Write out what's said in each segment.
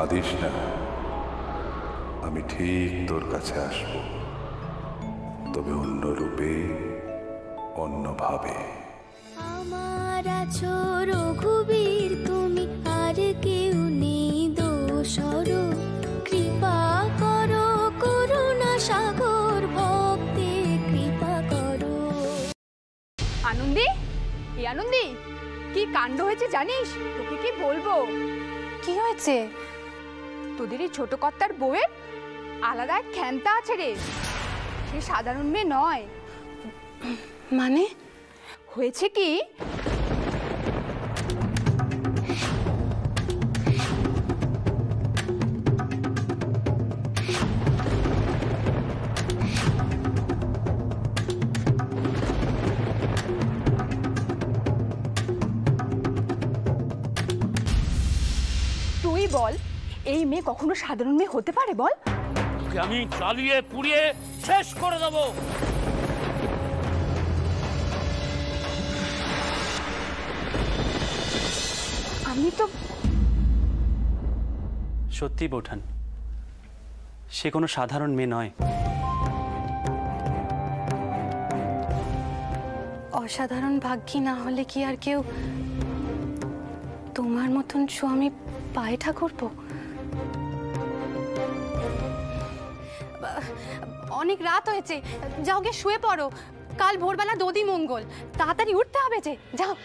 কাঁদিস না, আমি ঠিক তোর কাছে আসব, তবে অন্য রূপে, অন্যভাবে। আমার আছো রঘুবীর তুমি, আর কেউ নেই দোসর, কৃপা করো করুণা সাগর, ভক্তে কৃপা করো। আনন্দী, এই আনন্দী, কি কাণ্ড হয়েছে জানিস? তোকে কি বলবো। কি হয়েছে? তোদের এই ছোট কর্তার বউয়ের আলাদা এক ক্ষমতা আছে রে, সে সাধারণ মেয়ে নয়। মানে হয়েছে কি, তুই বল, এই মেয়ে কখনো সাধারণ মেয়ে হতে পারে বল? আমি জ্বালিয়ে পুড়িয়ে শেষ করে দেবো। আমি তো সত্যি বৌঠান, সে কোনো সাধারণ মেয়ে নয়। অসাধারণ ভাগ্যী না হলে কি আর কেউ তোমার মতন স্বামী পায় ঠাকুরপো? অনেক রাত হয়েছে, যাও গিয়ে শুয়ে পড়ো, কাল ভোরবেলা দধি মঙ্গল, তাড়াতাড়ি উঠতে হবে যে, যাও।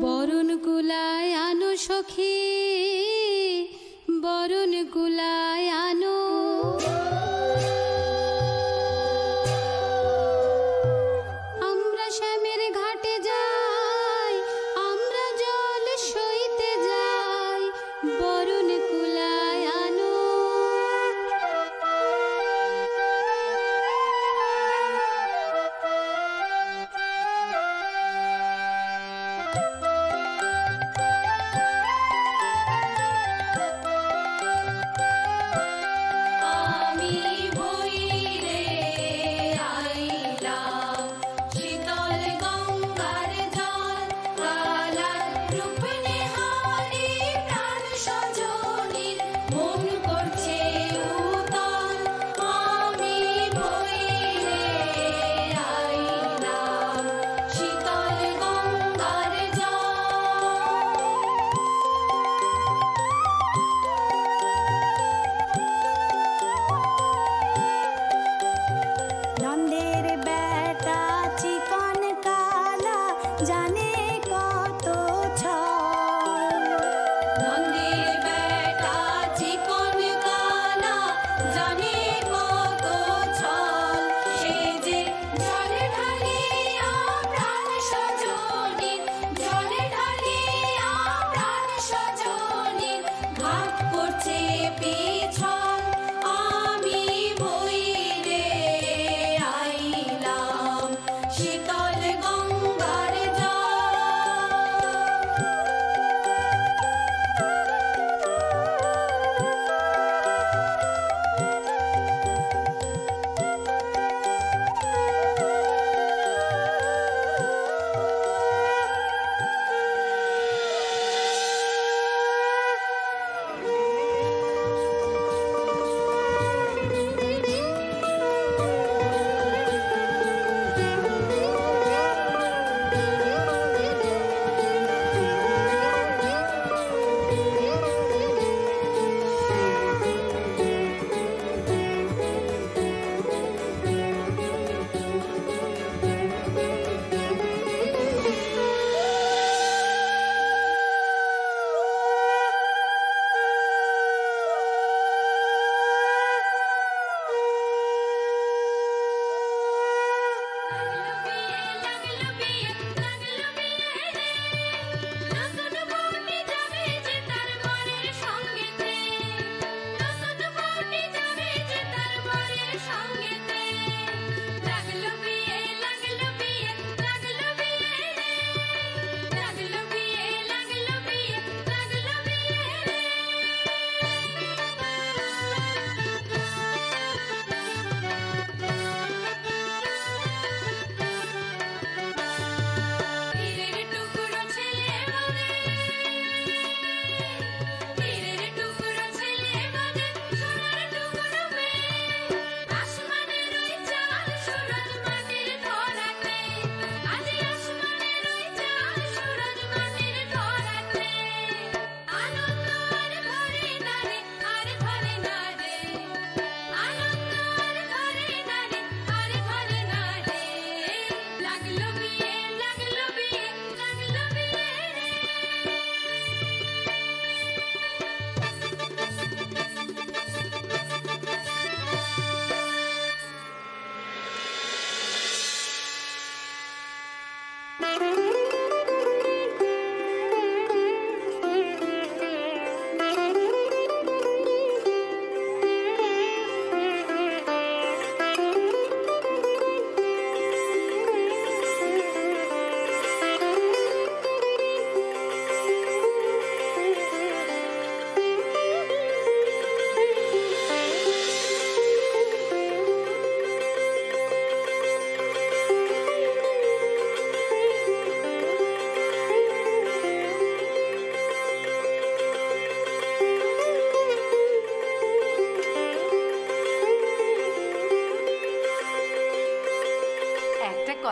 বরণ কুলায় আনো সখী, বরণ কুলায় আনো, আমরা শ্যামের ঘাটে যাই, আমরা জল সইতে যাই, বরণ কুলায় আনো।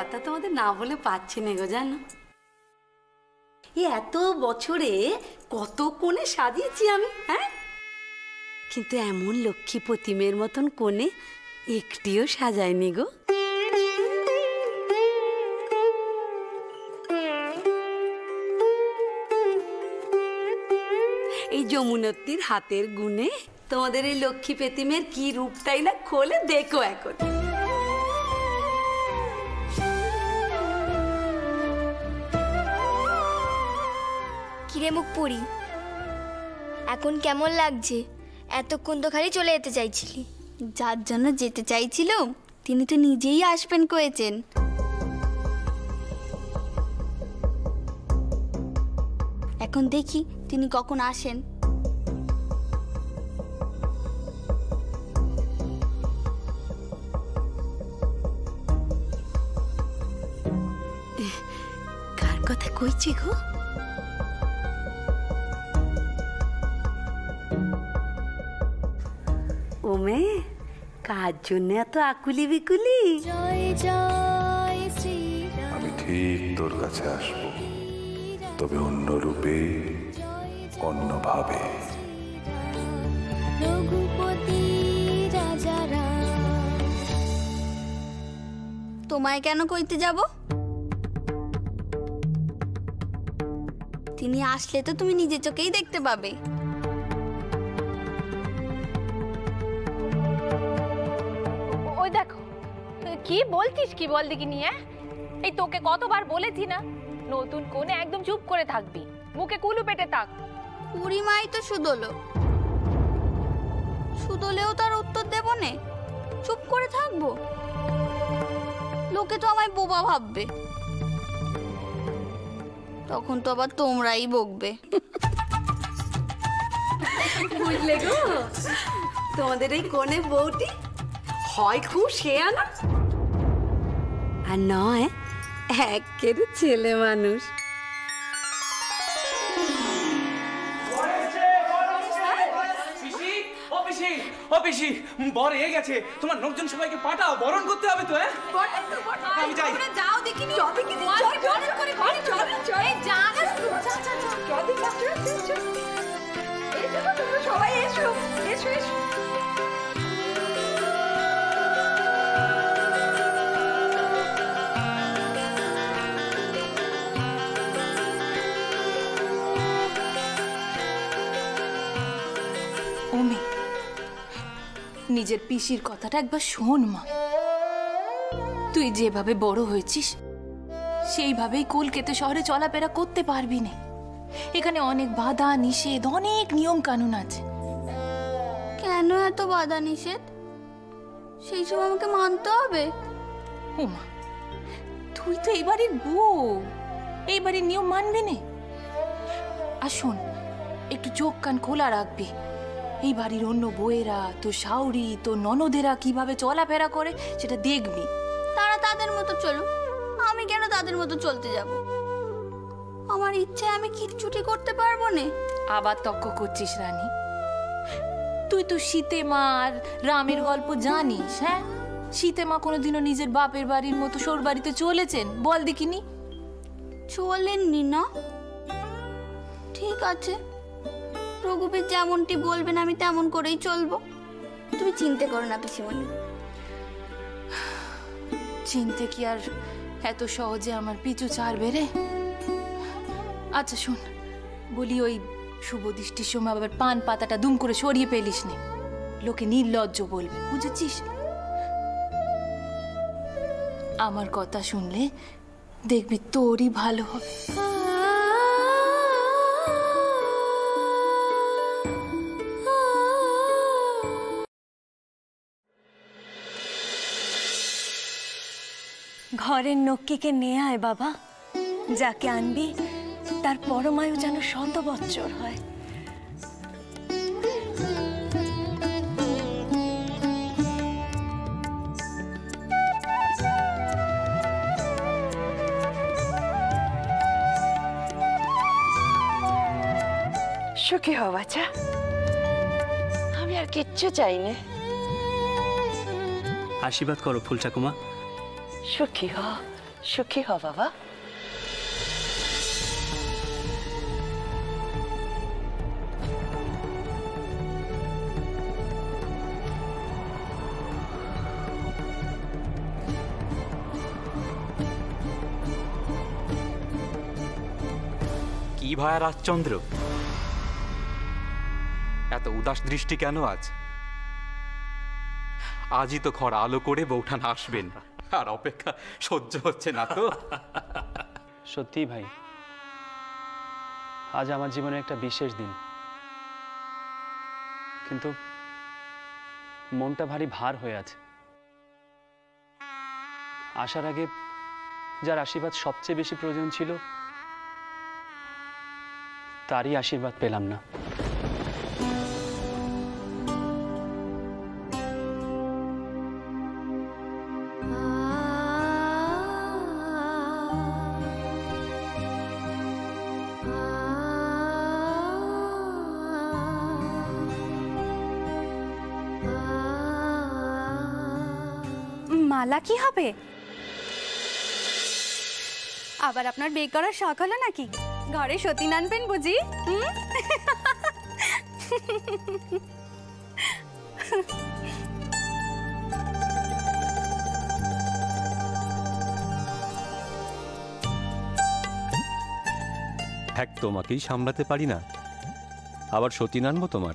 কথা তোমাদের না বলে পাচ্ছি না গো, জানো এত বছরে কত কোণে সাজিয়েছি আমি, হ্যাঁ, কিন্তু এমন লক্ষ্মী প্রতিমের মতন কোণে একটিও সাজায়নি গো। এই যমুনত্রীর হাতের গুণে তোমাদের এই লক্ষ্মী প্রতিমের কি রূপটাই না খোলে দেখো এখন। কিরে মুখ পুরি, এখন কেমন লাগছে? এতক্ষণ তো খালি চলে যেতে চাইছিলি। যার জন্য যেতে চাইছিলাম তিনি তো নিজেই আসবেন কয়েছেন। এখন দেখি তিনি কখন আসেন। কার কথা কইছে গো? ওমে, কার জন্য এত আকুলি বিকুলি? জয় জয় শ্রী আমি ঠিক তোর কাছে আসব, তবে অন্য রূপে, অন্যভাবে। রঘুপতি রাজা রাম। তোমায় কেন কইতে যাব? তিনি আসলে তো তুমি নিজের চোখেই দেখতে পাবে। ওই দেখো, কি বলছিস, কি বল দেখি নিয়ে। এই তোকে কতবার বলেছি না, নতুন কোণে একদম চুপ করে থাকবি, মুখে কুলু পেটে থাক। বুড়িমাই তো শুধলো, শুধলেও তার উত্তর দেব নে, চুপ করে থাকবো? লোকে তো আমায় বোবা ভাববে, তখন তো আবার তোমরাই বকবে। বুঝলে গো, তোমাদের এই কোণে বউটি হয় খুব শেয়ানা, আর নয় একেবারে ছেলে মানুষ। বর এ গেছে, তোমার লোকজন সবাইকে পাঠাও, বরণ করতে হবে তো। আমি যাই। যাও দেখিনি, সবাই এসো এসো এসো। ওমে, নিজের পিসির কথাটা একবার শোন মা। তুই যেভাবে বড় হয়েছিস সেইভাবেই কলকাতা শহরে চলাফেরা করতে পারবি না। এখানে অনেক বাধা নিষেধ, অনেক নিয়ম কানুন আছে। কেন এত বাধা নিষেধ? সেই সব আমাকে মানতে হবে? ওমা, তুই তো এই বাড়ির বউ, এই বাড়ির নিয়ম মানবি না? আর শোন, একটু চোখ কান খোলা রাখবি। এই বাড়ির অন্য বউয়েরা, তোর শাউরি, তোর ননদেরা কিভাবে চলাফেরা করে সেটা দেখবি। তারা তাদের মতো চলুক, আমি কেন তাদের মতো চলতে যাব? আমার ইচ্ছে আমি কিচ্ছুটি করতে পারবো না। আবার তর্ক করছিস রানী? তুই তো সীতে মা আর রামের গল্প জানিস? হ্যাঁ, সীতে মা কোনোদিনও নিজের বাপের বাড়ির মতো সোর বাড়িতে চলেছেন? বল দেখিনি। চলেননি না? ঠিক আছে, রঘুবীর যেমনটি বলবেন আমি তেমন করেই চলবো। তুমি চিন্তা করো না পিসিমণি। চিনতে কি আর এত সহজে আমার পিছু ছাড়বে রে? আচ্ছা শোন, বলি ওই শুভ দৃষ্টির সময় আবার পান পাতাটা দুম করে সরিয়ে পেলিস নে, লোকে নির্লজ্জ বলবে, বুঝেছিস? আমার কথা শুনলে দেখবি তোরই ভালো হবে। ঘরের নক্কিকে নিয়ে আয় বাবা, যাকে আনবি তার পরমায়ু যেন 100 বৎসর হয়। সুখী হও বাচ্চা, আমি আর কিচ্ছু চাই না। আশীর্বাদ করো ফুল ঠাকুমা। সুখী হ, সুখী হ বাবা। কি ভায়া রাজচন্দ্র, এত উদাস দৃষ্টি কেন আজ? আজই তো ঘর আলো করে বৌঠান আসবেন, আর অপেক্ষা সহ্য হচ্ছে না তো। সত্যি ভাই, আজ আমার জীবনে একটা বিশেষ দিন, কিন্তু মনটা ভারী ভার হয়ে আছে। আসার আগে যার আশীর্বাদ সবচেয়ে বেশি প্রয়োজন ছিল, তারই আশীর্বাদ পেলাম না। মালা কি হবে? আবার আপনার বিয়ে করার শখ হলো নাকি? ঘরে সতীন আনবেন বুঝি? এক তোমাকেই সামলাতে পারি না, আবার সতীন আনবো তোমার?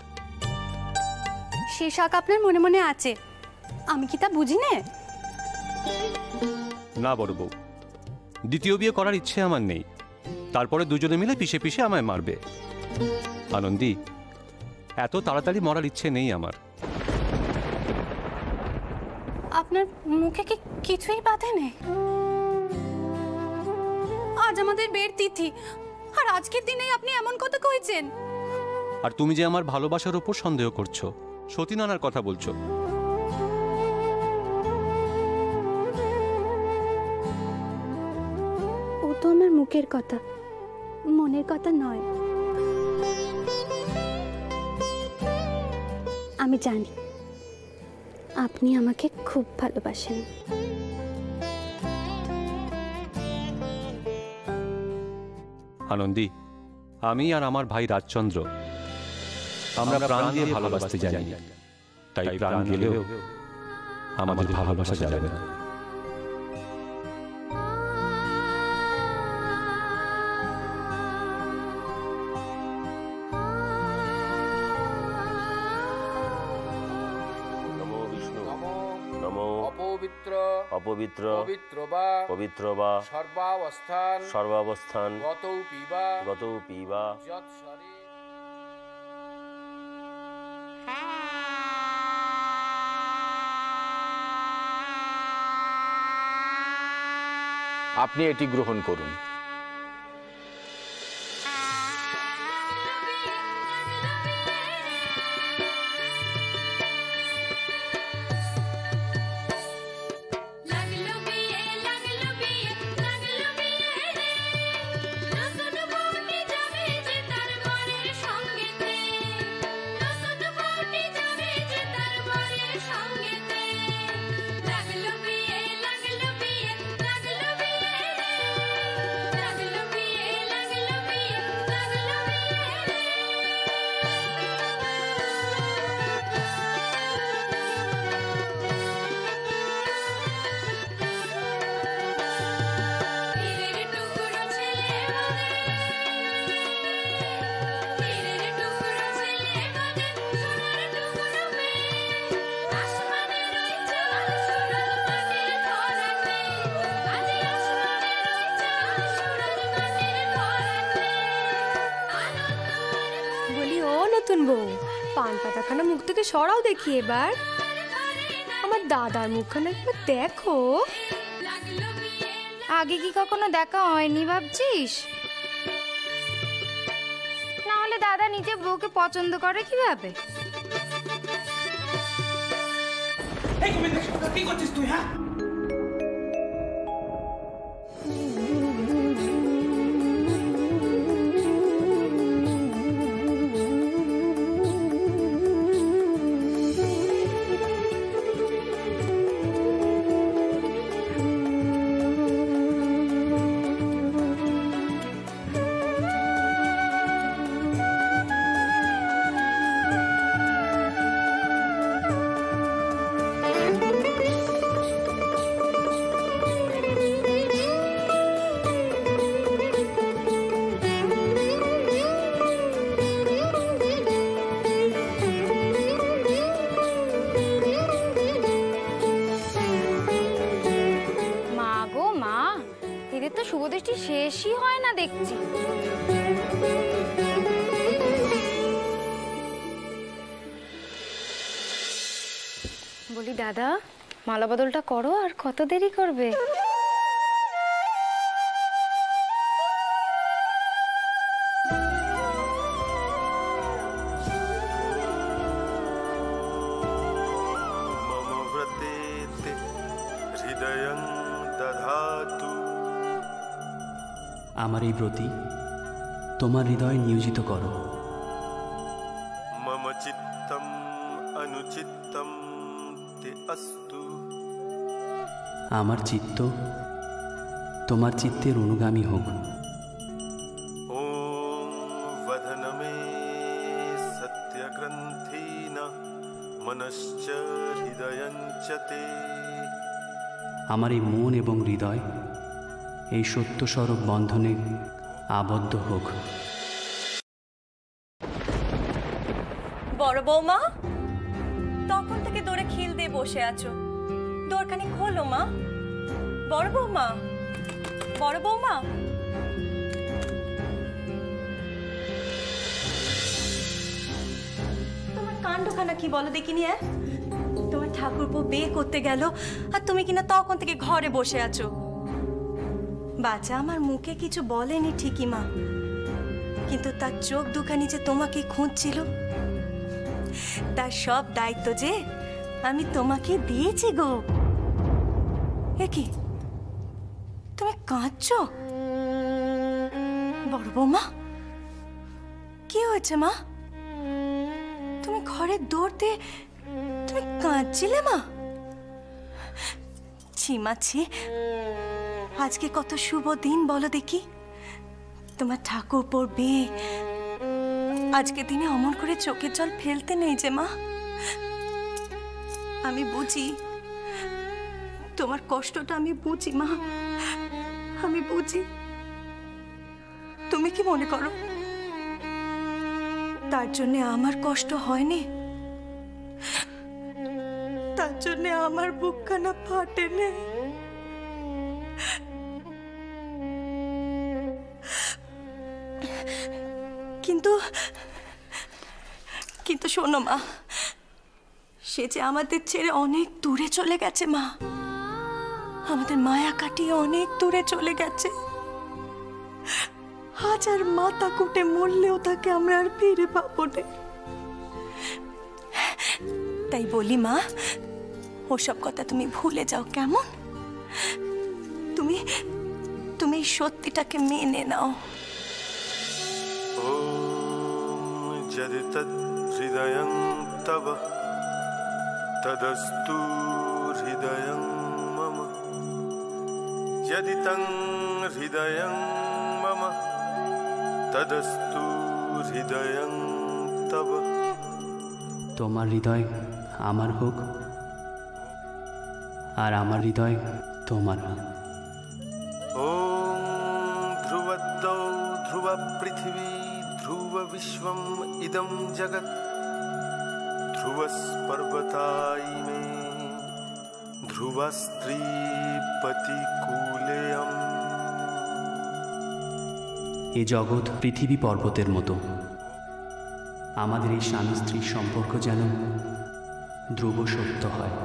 সে শখ আপনার মনে মনে আছে, আমি কি তা বুঝি না? না বড় বউ, দ্বিতীয় বিয়ে করার ইচ্ছে আমার নেই। তারপরে দুজনে মিলে পিষে পিষে আমায় মারবে। আনন্দী, এত তাড়াতাড়ি মরার ইচ্ছে নেই আমার। আপনার মুখে কি কিছুই বাধে নেই? আজ আমাদের বিয়ের তিথি, আর আজকের দিনেই আপনি এমন কথা কইছেন। আর তুমি যে আমার ভালোবাসার উপর সন্দেহ করছো, সতীন আনার কথা বলছো। ও তো আমার মুখের কথা, মনের কথা নয়। আমি জানি আপনি আমাকে খুব ভালোবাসেন। আনন্দী, আমি আর আমার ভাই রাজচন্দ্র আমরা প্রাণ দিয়ে ভালোবাসতে জানি, তাই প্রাণ গেলেও আমাদের ভালোবাসা যাবে না। অপবিত্র পবিত্র বা সর্বাবস্থান গতৌ পিবা। আপনি এটি গ্রহণ করুন। পান পাতাখানা মুখ থেকে সরাও দেখি এবার। আমার দাদার মুখখানা একবার দেখো। আগে কি কখনো দেখা হয়নি ভাবছিস? না হলে দাদা নিজে বউকে পছন্দ করে কিভাবে? কি করছিস তুই? হ্যাঁ, দেখছি। বলি দাদা, মালা বদলটা করো, আর কত দেরি করবে? আমার এই ব্রতী তোমার হৃদয় নিয়োজিত করো। মম চিত্তম অনুচিত্তম তে অস্তু। আমার চিত্ত তোমার চিত্তের অনুগামী হোক। ওম বদনমে সত্যগ্রন্থিনা মনশ্চ হৃদয়ঞ্চ তে। আমার এই মন এবং হৃদয় এই সত্যস্বরূপ বন্ধনে আবদ্ধ হোক। বড় বৌমা, তখন থেকে দৌড়ে খিল দিয়ে বসে আছো, দোরখানি খোলো মা। বড় বৌমা, বড় বৌমা। তোমার কাণ্ডখানা কি বলো দেখিনি? তোমার ঠাকুরপো বিয়ে করতে গেল আর তুমি কিনা তখন থেকে ঘরে বসে আছো। বাচ্চা আমার মুখে কিছু বলেনি ঠিকই মা, কিন্তু তার চোখ দুখানি যে তোমাকে খুঁজছিল, তার সব দায়িত্ব যে আমি তোমাকে দিয়েছি গো। এ কি, তুমি কাঁদছো? বড় বৌমা, কি হয়েছে মা? তুমি ঘরের দৌড়তে তুমি কাঁদছিলে মা? ছি মা ছি, আজকে কত শুভ দিন বলো দেখি। তোমার ঠাকুরপোর বিয়ে, আজকে দিনে অমন করে চোখের জল ফেলতে নেই যে মা। আমি বুঝি তোমার কষ্টটা, আমি বুঝি মা, আমি বুঝি। তুমি কি মনে করো তার জন্য আমার কষ্ট হয়নি? তার জন্য আমার বুকখানা ফাটেনি? কিন্তু কিন্তু শোনো মা, সে যে আমাদের ছেড়ে অনেক দূরে চলে গেছে মা, আমাদের মায়া কাটিয়ে অনেক দূরে চলে গেছে। হাজার মাথা কুটে মরলেও তাকে আমরা আর ফিরে পাবো না। তাই বলি মা, ওসব কথা তুমি ভুলে যাও কেমন? তুমি তুমি এই সত্যিটাকে মেনে নাও। यदि तद्हृदयं तव तदस्तु हृदयं मम। यदि तं हृदयं मम तदस्तु हृदयं तव। তোমার হৃদয় আমার হোক, আর আমার হৃদয় তোমার। ওম ধ্রুবদ্দৌ ধ্রুব পৃথিবী ধ্রুব বিশ্বম ইদম জগৎ। ধ্রুবস্পর্বতাইমে ধ্রুবস্ত্রী পতিকূলেয়ম। এ জগৎ পৃথিবী পর্বতের মতো, আমাদের এই স্বামী স্ত্রীর সম্পর্ক যেন ধ্রুব সত্য হয়।